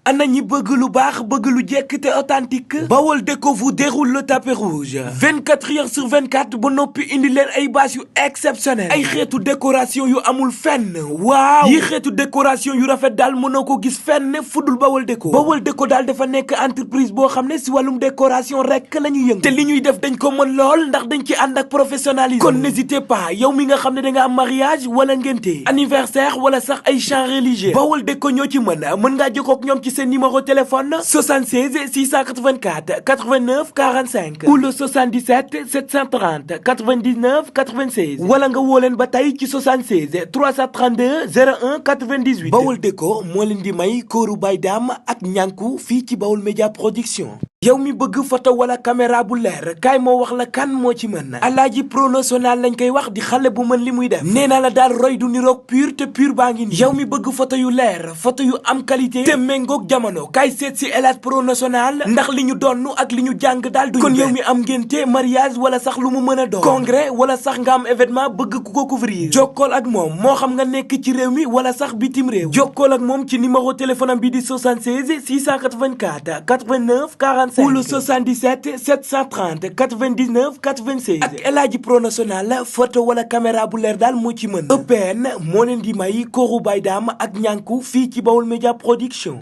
ana ñi bëgg lu baax bëgg lu jekk te authentique Baol Déco vous déroule le tapis rouge 24 heures sur 24 ba noppi indi leen ay bâche yu exceptionnel ay xeetu décoration yu amul fenn waaw yi xeetu décoration yu rafet daal mënoo ko gis fenn fudul Baol Déco daal dafa nekk entreprise boo xam ne si wàllum décoration rek la ñuy yëngu te li ñuy def dañ ko mën lool ndax dañ ci ànd ak professionnalisme kon n'hésitez pas yow mi nga xam ne da nga am mariage wala ngénte anniversaire wala sax ay chants religieux Baol Déco ñoo ci mën ngaa jokkoo ak ñoom ci seen numéro téléphone 76 684 89 45 ou le 77 730 99 96 wala nga woo leen ba tey ci 76 332 01 98 Baol Déco moo leen di may kóoru bay daam ak ñànku fii ci Baol Média Production. yow mi bëgg photo wala caméra bu leer kaay moo wax la kan moo ci mën Alaaji Pro National lañ koy wax di xale bu mën li muy def nee naa la daal roy du niroog pur te pur baa ngi nii yow mi bëgg photo yu leer photo yu am qualité te méngoog jamono kaay seet si Elhadj Pro National ndax li ñu donn ak li ñu jàng daal duñu kon yow mi am ngénte mariage wala sax lu mu mën a doon congrès wala sax nga am événement bëgg ku ko couvrir jokkool ak moom moo xam nga nekk ci réew mi wala sax bitim réew jokkool ak moom ci numéro téléphone am bi di 76 684 89 40 ou le 77 730 99 96 ak Elhadj Pro National photo wala caméra bu leer daal moo ci mën EPN moo leen di may kóoru bay daam ak ñànku fii ci Baol Média Production.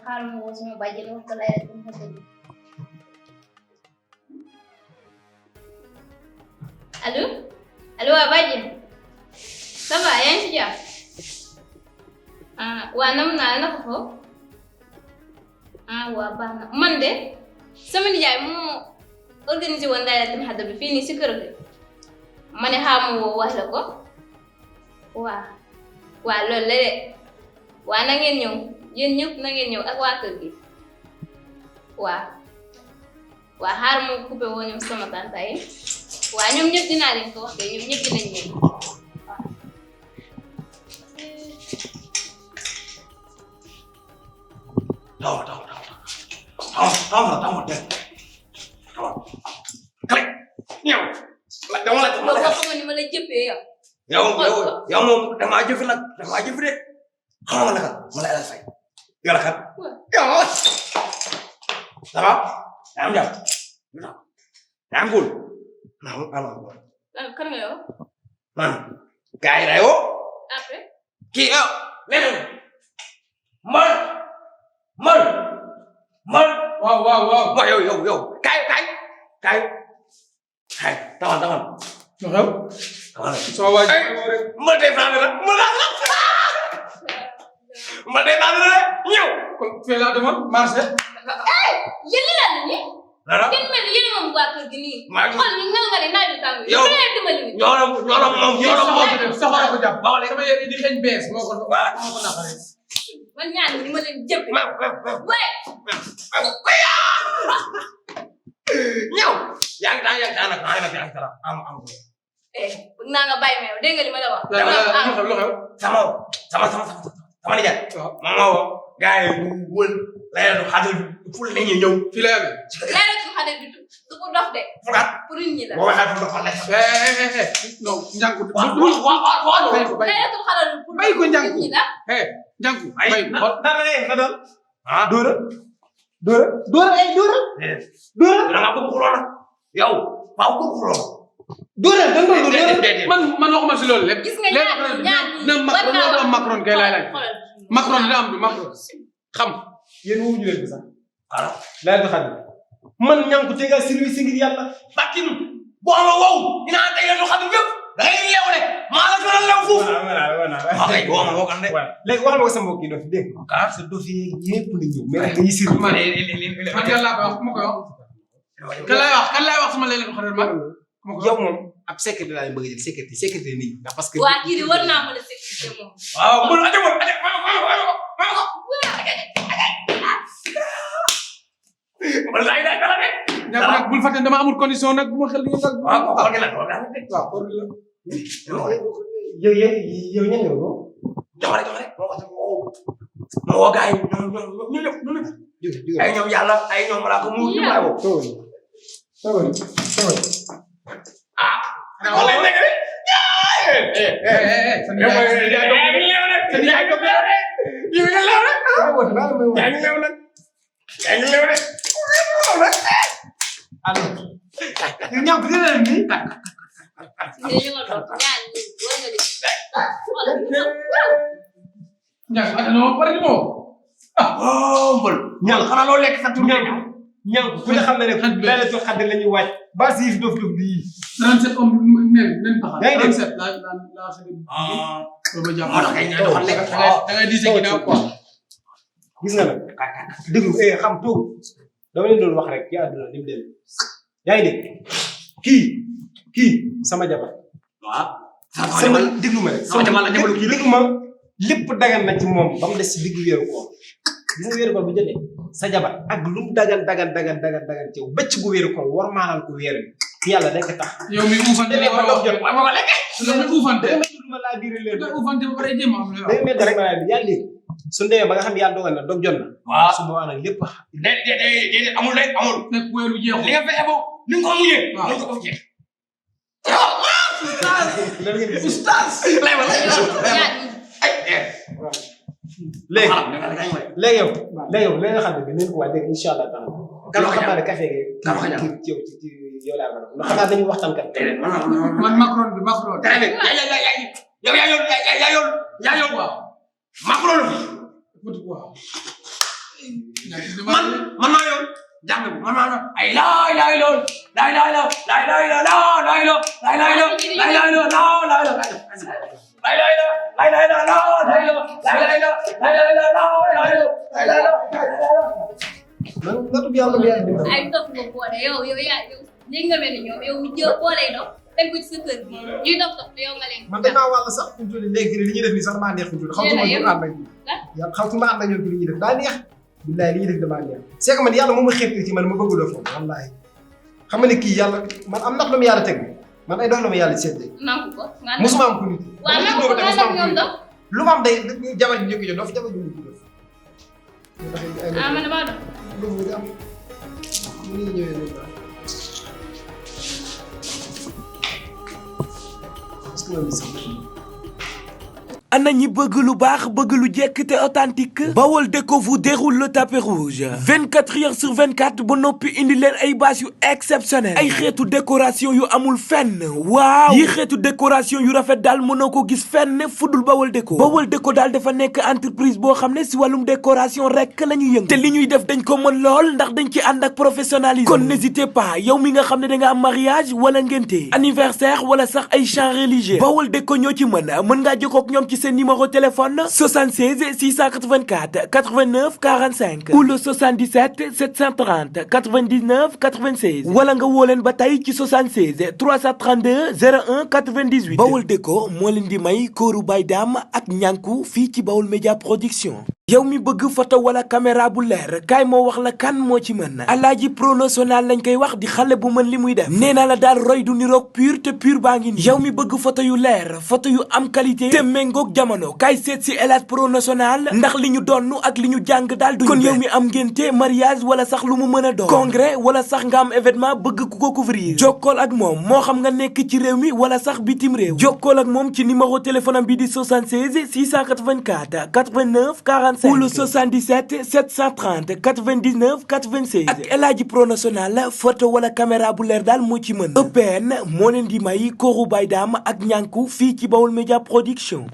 xaaral ma woo sama bàjjen wax ko lay def ma dëgg allo allo waa bàjjen ça va yaa ngi ci jàmm waa nam naa naka ko waa baax na man de sama nijaay moo organisé woon daal dem xadda bi fii nii si kër gi ma ne xaaral ma woo wax la ko waa loolu la de waa na ngeen ñëw yéen ñëpp na ngeen ñëw ak waa kër gi waa xaar ma coupé woo ñoom sama tante yi waa ñoom ñëpp dinaa leen ko wax de ñoom ñëpp dinañ ñëw xam nga ni ma la jëppee yow moom damaa jëf de xam nga naka ma la Elhadj Faye yow la kan yow ça va yaa am jàmm yaa am góor kan nga yow man gars yi lay woo après kii yow leneen man waaw yow kaay taxawal soo waaj ma défendre la ñëw kon fee laa demoon marché yéen la ni dara kenn mel yéen moom waa kër gi nii maa ngi xool ni nga nga ne naaj bi tàng yow ñoo moom soxora ko jàpp sama yéen di xeeñ bees moo ko naqare man ñaan ni ma leen jëpp ñëw yaa ngi daan nag am bëgg naa nga bàyyi ma yow dégg nga li ma la wax lu xew sama nijaay moom moo woo gars yi ñu wël layatu xadal ful la ñuy ñëw fii la yàlla layatu xadal bi du ko dof de fulaat pour nit ñi la boo waxee fu dafa lekk non njànku layatu xadal bay ko njànku nit ñi la njànku ay bay na dal dóora da nga bëgg xuloo nag yow waaw bëgg xuloo dóora da nga dóora man waxuma si loolu lépp gis nga ñaar na Macron kay laay laaj Macron dina am du Macron xam yéen wuñu leen ko sax xaaral laaj bi xam man ñànku te nga service ngir yàlla bàkkim boo xam ne wow dinaa tey la xam yëpp da ngay yeewu de maa la gën a lew foofu. waaw kay boo xam ne woo kan de. léegi wax ma ko sa mbokk yi dof dégg nga. sa dof yi ñëpp la ñëw mais nag dañuy sir. man kan laa koy wax ku ma koy wax. kan laay wax sama léeg-léeg xarit man. yow moom ab sécurité laa bëgg a jël sécurité nii ndax parce que. waa kii di war naa mën a sécurité moom. waaw bul ate bul ate wala ay day dara de. ñàkk nag bul fàtte dama amul condition nag bu ma xel yëngal. waaw xool gi nag xool gi nag. waaw xool gi la. yow ñan nga ko. jox rek moo woo gars yi ñoom ay ñoom yàlla ay ñoom laa ko mu ñu waay woo. ah. wala nekk de. ñal xanaa loo lekk sa tur ñal ku ne xam ne ne laylatul qadr la ñuy wàcc ba siif dof dof di 37 om nen taxal. yaa ngi dégg 37 laa xëy na. moo tax kay ñooy doxal lekk. da ngay diise ginnaaw quoi. gis nga nag déglu xam toog dama leen doon wax rek ci àdduna ni mu dem yaa ngi dégg kii sama jabar waaw. sama déglu ma rek sama jabar la jabalu kii déglu ma lépp dagan na ci moom ba mu des ci diggu weeru koor gis nga weeru koor bu jotee sa jabar ak lu mu dagan ci yow bëcc gu weeru koor war maanal ko weer bi yàlla day ko tax yow mi uufante demee ba dox jot waaw ma lekk. yow mi uufante. ma laa biir leen nga uufante ba pare jéem a am la day mel rek yaa ngi dégg suñu demee ba nga xam yàlla dogal na dog jot na waaw su boobaa nag lépp déedéet amul rek amul. nekk weeru jeexul. li nga fexe ba ni nga ko muñee. waaw mën nga ko jeex. oustaz. léegi yow li nga xam ne nañ ko waa dégg incha allah taala Gallo xam naa ne café gi ci yow laa ko ndax xam naa dañuy waxtaan kat man Macron bi Macron. yaa yoon waaw. Macron la fi. waaw. man maa yoon. jàng bi man maa ay laay lool ay topp nga boole yow yaa léegi nga mel ni ñoom yow jë boole dox dem ko ci sa kër gi ñuy dox yow nga leen. man damaa wàll sax fi mu toll léegi li ñuy def nii sax damaa neex fi mu toll xaw ma ñu ànd ak ñun yàlla xaw ma ànd ak ñun li ñuy def daa neex billahi li ñuy def damaa neex c'est que man yàlla moom ma xeeb ci man ma bëgg la foofu wallahi xam nga ne kii yàlla man am ndax lu mu yàlla teg man ay dox la ma yàlla seetlee nangu ko. musuma am ku nit waaw nangu ko nga def ñoom dox. lu ma am day jabar ji njëkk jo dof jabar ji njëkk dof ah man damaa dox. lu am ni ñëwee lu baax parce que ana ñi bëgg lu baax bëgg lu jekk te authentique Bawol Déco vous déroule le tapis rouge 24 heures sur 24 ba noppi indi leen ay bâche yu exceptionnel ay xeetu décoration yu amul fenn waaw yi xeetu décoration yu rafet daal mënoo ko gis fenn fudul Bawol Déco daal dafa nekk entreprise boo xam ne si wàllum décoration rek la ñuy yëngu te li ñuy def dañ ko mën lool ndax dañ ci ànd ak professionnalisme kon n'hésitez pas yow mi nga xam ne da nga am mariage wala ngénte anniversaire wala sax ay chants religieux Bawol Déco ñoo ci mën ngaa jokkoo ak ñoom ci seen numéro téléphone 76 684 89 45 ou le 77 730 99 96 wala nga woo leen ba tey ci 76 332 01 98 Bawol Déco moo leen di may kóoru bay daam ak ñànku fii ci Bawol Média Production. yow mi bëgg photo wala caméra bu leer kaay moo wax la kan moo ci mën Alaaji Promotional lañ koy wax di xale bu mën li muy def nee naa la daal roy du niroog pur te pur baa ngi nii yow mi bëgg photo yu leer photo yu am qualité te méngoog jamono kaay seet si Alaaji Promotional ndax li ñu donn ak li ñu jàng daal duñu kon yow mi am ngénte mariage wala sax lu mu mën a doon congrès wala sax nga am événement bëgg ku ko couvrir jokkool ak moom moo xam nga nekk ci réew mi wala sax bitim réew jokkool ak moom ci numéro téléphone am bi di 76 684 89 40 ou le 77 730 99 96 ak El Hadji Promotional photo wala caméra bu leer daal moo ci mën EPN moo leen di may kóoru bay daam ak ñànku fii ci Bawol Média Production.